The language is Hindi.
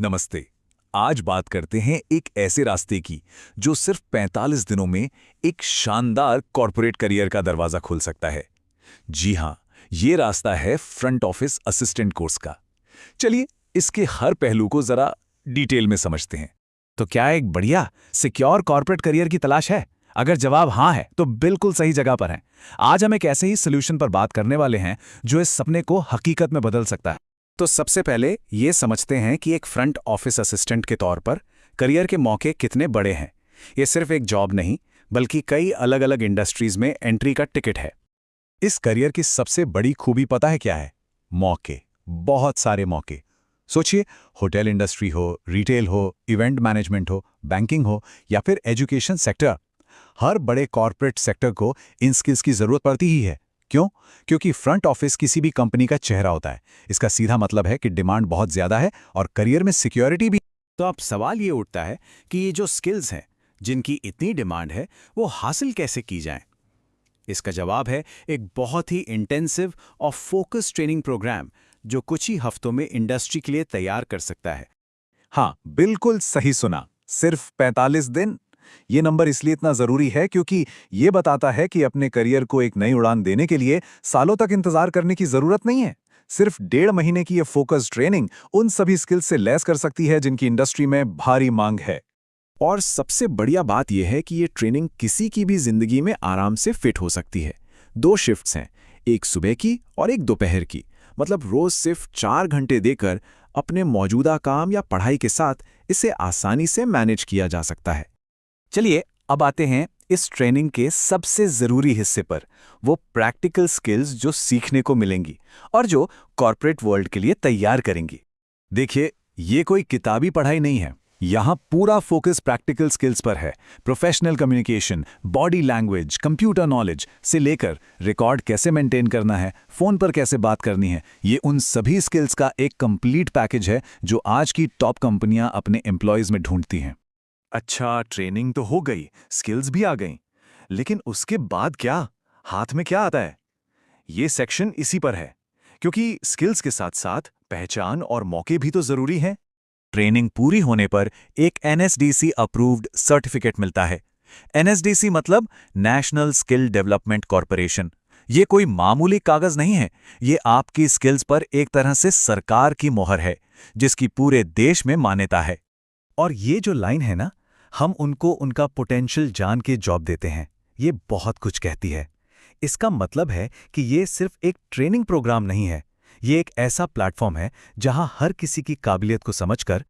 नमस्ते। आज बात करते हैं एक ऐसे रास्ते की जो सिर्फ 45 दिनों में एक शानदार कॉर्पोरेट करियर का दरवाजा खोल सकता है। जी हां, ये रास्ता है फ्रंट ऑफिस असिस्टेंट कोर्स का। चलिए इसके हर पहलू को जरा डिटेल में समझते हैं। तो क्या एक बढ़िया सिक्योर कॉर्पोरेट करियर की तलाश है? अगर जवाब हाँ है तो बिल्कुल सही जगह पर हैं। आज हम एक ऐसे ही सोल्यूशन पर बात करने वाले हैं जो इस सपने को हकीकत में बदल सकता है। तो सबसे पहले ये समझते हैं कि एक फ्रंट ऑफिस असिस्टेंट के तौर पर करियर के मौके कितने बड़े हैं। ये सिर्फ एक जॉब नहीं, बल्कि कई अलग अलग इंडस्ट्रीज में एंट्री का टिकट है। इस करियर की सबसे बड़ी खूबी पता है क्या है? मौके, बहुत सारे मौके। सोचिए, होटल इंडस्ट्री हो, रिटेल हो, इवेंट मैनेजमेंट हो, बैंकिंग हो या फिर एजुकेशन सेक्टर। हर बड़े कॉर्पोरेट सेक्टर को इन स्किल्स की जरूरत पड़ती ही है। क्यों? क्योंकि फ्रंट ऑफिस किसी भी कंपनी का चेहरा होता है। इसका सीधा मतलब है कि डिमांड बहुत ज्यादा है और करियर में सिक्योरिटी भी। तो अब सवाल ये उठता है कि ये जो स्किल्स हैं जिनकी इतनी डिमांड है, वो हासिल कैसे की जाएं? इसका जवाब है एक बहुत ही इंटेंसिव और फोकस ट्रेनिंग प्रोग्राम जो कुछ ही हफ्तों में इंडस्ट्री के लिए तैयार कर सकता है। हाँ, बिल्कुल सही सुना। सिर्फ 45 दिन। ये नंबर इसलिए इतना जरूरी है क्योंकि ये बताता है कि अपने करियर को एक नई उड़ान देने के लिए सालों तक इंतजार करने की जरूरत नहीं है। सिर्फ 1.5 महीने की ये फोकस ट्रेनिंग उन सभी स्किल्स से लैस कर सकती है जिनकी इंडस्ट्री में भारी मांग है। और सबसे बढ़िया बात यह है कि ये ट्रेनिंग किसी की भी जिंदगी में आराम से फिट हो सकती है। 2 शिफ्ट्स हैं, एक सुबह की और एक दोपहर की। मतलब रोज सिर्फ 4 घंटे देकर अपने मौजूदा काम या पढ़ाई के साथ इसे आसानी से मैनेज किया जा सकता है। चलिए अब आते हैं इस ट्रेनिंग के सबसे जरूरी हिस्से पर, वो प्रैक्टिकल स्किल्स जो सीखने को मिलेंगी और जो कॉर्पोरेट वर्ल्ड के लिए तैयार करेंगी। देखिए, ये कोई किताबी पढ़ाई नहीं है। यहाँ पूरा फोकस प्रैक्टिकल स्किल्स पर है। Professional communication, body language, computer knowledge से लेकर रिकॉर्ड कैसे मेंटेन करना है, फोन पर कैसे बात करनी है, ये उन सभी स्किल्स का एक कंप्लीट पैकेज है जो आज की टॉप कंपनियां अपने एम्प्लॉयज में ढूंढती हैं। अच्छा, ट्रेनिंग तो हो गई, स्किल्स भी आ गई, लेकिन उसके बाद क्या? हाथ में क्या आता है? ये सेक्शन इसी पर है, क्योंकि स्किल्स के साथ साथ पहचान और मौके भी तो जरूरी हैं। ट्रेनिंग पूरी होने पर एक एनएसडीसी अप्रूव्ड सर्टिफिकेट मिलता है। एनएसडीसी मतलब नेशनल स्किल डेवलपमेंट कॉर्पोरेशन। ये कोई मामूली कागज नहीं है, ये आपकी स्किल्स पर एक तरह से सरकार की मोहर है, जिसकी पूरे देश में मान्यता है। और ये जो लाइन है ना, हम उनको उनका पोटेंशियल जान के जॉब देते हैं, ये बहुत कुछ कहती है। इसका मतलब है कि ये सिर्फ एक ट्रेनिंग प्रोग्राम नहीं है, ये एक ऐसा प्लेटफॉर्म है जहां हर किसी की काबिलियत को समझकर